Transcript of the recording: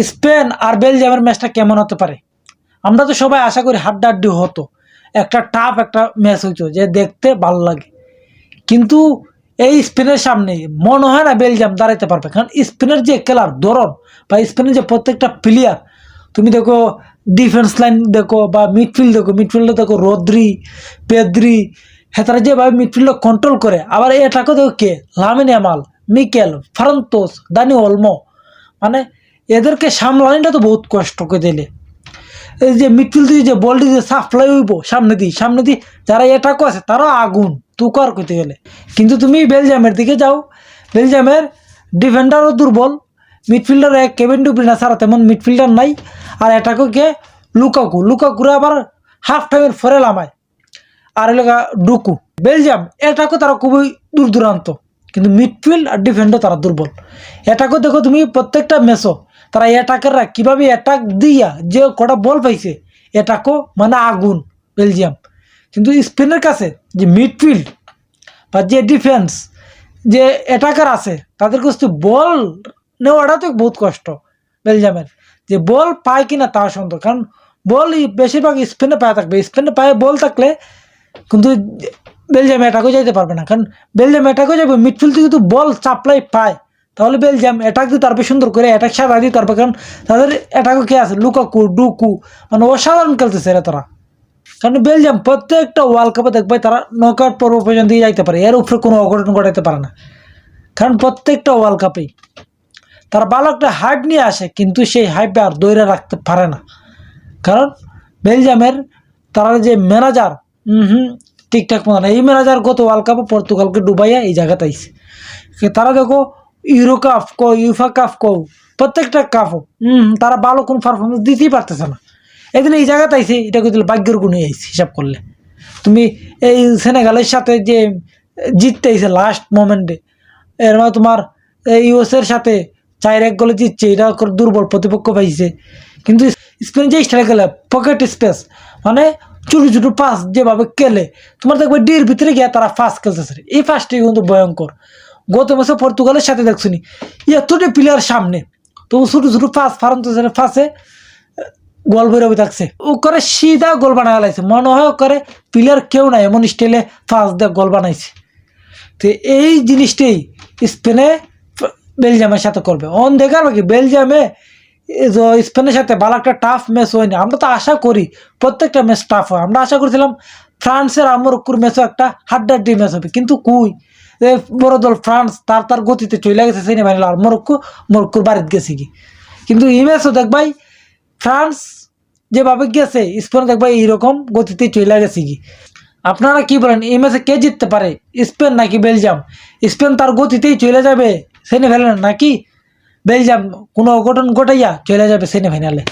Spain আর বেলজিয়ামের ম্যাচটা কেমন হতে পারে? আমরা তো সবাই আশা করি হাড্ডাহাড্ডি হতো, একটা টাফ একটা ম্যাচ হইতো যে দেখতে ভালো লাগে। কিন্তু এই স্পেনের সামনে মনে হয় না বেলজিয়াম দাঁড়াইতে পারবে, কারণ স্পেনের যে খেলার ধরন বা স্পেনের যে প্রত্যেকটা প্লেয়ার, তুমি দেখো ডিফেন্স লাইন দেখো বা মিডফিল্ড দেখো, মিডফিল্ডে দেখো রদ্রি, পেদ্রি, হ্যাঁ তারা যেভাবে মিডফিল্ড কন্ট্রোল করে। আবার এটাকে দেখো কে, Lamine Yamal, Mikel, Ferran Torres, Dani Olmo, মানে এদেরকে সামলানিটা তো বহুত কষ্ট করে দিলে। এই যে মিডফিল্ড দিয়ে যে বলটি যে সাপ্লাই হইব সামনে দিয়ে যারা এটাকও আছে তারাও আগুন তুকার করতে গেলে। কিন্তু তুমি বেলজিয়ামের দিকে যাও, বেলজিয়ামের ডিফেন্ডারও দুর্বল, মিডফিল্ডার এক কেভিন ডি ব্রুইনে ছাড়া তেমন মিডফিল্ডার নাই। আর এটাকে কে লুকাকুরে আবার হাফ টাইমের ফরে লামায়। আর এলাকা ডুকু বেলজিয়াম এটাকে তারা খুবই দূর দূরান্ত, কিন্তু মিডফিল্ড আর ডিফেন্ডও তারা দুর্বল। এটাকে দেখো তুমি প্রত্যেকটা ম্যাচও তারা অ্যাটাকাররা কীভাবে অ্যাটাক দিয়া যে কটা বল পাইছে, এটাকেও মানে আগুন বেলজিয়াম। কিন্তু স্পেনের কাছে যে মিডফিল্ড বা যে ডিফেন্স যে অ্যাটাকার আছে তাদের কাছে বল নেওয়াটা তো বহুত কষ্ট বেলজিয়ামের। যে বল পায় কিনা তা সন্দেহ, কারণ বল বেশিরভাগ স্পেনে পায়ে থাকবে, স্পেনে পায়ে বল থাকলে কিন্তু বেলজিয়াম অ্যাটাকও যাইতে পারবে না, কারণ বেলজিয়াম অ্যাটাকও যাবে মিডফিল্ড থেকে কিন্তু বল সাপ্লাই পায়, তাহলে বেলজিয়াম অ্যাটাক দিতে পারবে সুন্দর করে, অ্যাটাক সারা দিতে পারবে। কারণ তাদের অ্যাটাকও কে আছে, লুকাকু, ডুকু, মানে অসাধারণ খেলতেছে এরা তারা। কারণ বেলজিয়াম প্রত্যেকটা ওয়ার্ল্ড কাপে দেখবে তারা নকআউট পর্ব পর্যন্ত যাইতে পারে, এর উপরে কোনো অঘটন ঘটাইতে পারে না। কারণ প্রত্যেকটা ওয়ার্ল্ড কাপেই তারা ভালো একটা হাইপ নিয়ে আসে, কিন্তু সেই হাইপে আর ধরে রাখতে পারে না। কারণ বেলজিয়ামের তারা যে ম্যানেজার ঠিকঠাক মতো না, এই ম্যানেজার গত ওয়ার্ল্ড কাপে পর্তুগালকে ডুবাইয়া এই জায়গাতে আইছে। তারা দেখো ইউরো কাপ কো, ইউফা কাপ কো, প্রত্যেকটা কাপও তারা ভালো কোনো পারফরমেন্স দিতেই পারতেছে না। এই জন্য এই জায়গাতে আইছে, এটা কিন্তু ভাগ্যের গুণে আইছে হিসাব করলে। তুমি এই সেনেগালের সাথে যে জিততে আইছে লাস্ট মোমেন্টে, এর মানে তোমার ইউএসের সাথে 4-1 গোলে জিতছে, এটা দুর্বল প্রতিপক্ষ পাইছে। কিন্তু স্পেন যে স্টাইল খেলে পকেট স্পেস, মানে ছোটো ছোটো পাস যেভাবে খেলে, তোমার দেখবে ডির ভিতরে গিয়ে তারা ফাস্ট খেলতেছে, এই ফাস্টটাই কিন্তু ভয়ঙ্কর। গত মাসে পর্তুগালের সাথে দেখছনি এতটা প্লেয়ার সামনে, তো ছোটো ছোটো ফাঁস ফারান্তোসের ফাঁসে গোল বেরোবে থাকছে, ও করে সিধা গোল বানায় লাগছে, মনে হয় করে প্লেয়ার কেউ নাই, এমন স্টাইলে ফাঁস দিয়ে গোল বানাইছে। তো এই জিনিসটাই স্পেনে বেলজিয়ামের সাথে করবে। অন দেখার কি বেলজিয়ামে স্পেনের সাথে ভালো একটা টাফ ম্যাচ হয়নি। আমরা তো আশা করি প্রত্যেকটা ম্যাচ টাফ হয়, আমরা আশা করেছিলাম ফ্রান্সের আর মরক্কোর ম্যাচও একটা হাড্ডাহাড্ডি ম্যাচ হবে, কিন্তু কুই বড় দল ফ্রান্স তার গতিতে চলে গেছে সেমিফাইনাল, আর মরক্কোর বাড়িতে গেছে কি। কিন্তু এই ম্যাচও দেখবাই ফ্রান্স যেভাবে গেছে, স্পেন দেখবাই এইরকম গতিতে চলে গেছে কি। আপনারা কি বলেন, এই ম্যাচে কে জিততে পারে, স্পেন নাকি বেলজিয়াম? স্পেন তার গতিতেই চলে যাবে সেমিফাইনালে, নাকি বেলজিয়াম কোনো অঘটন ঘটাইয়া চলে যাবে সেমিফাইনালে?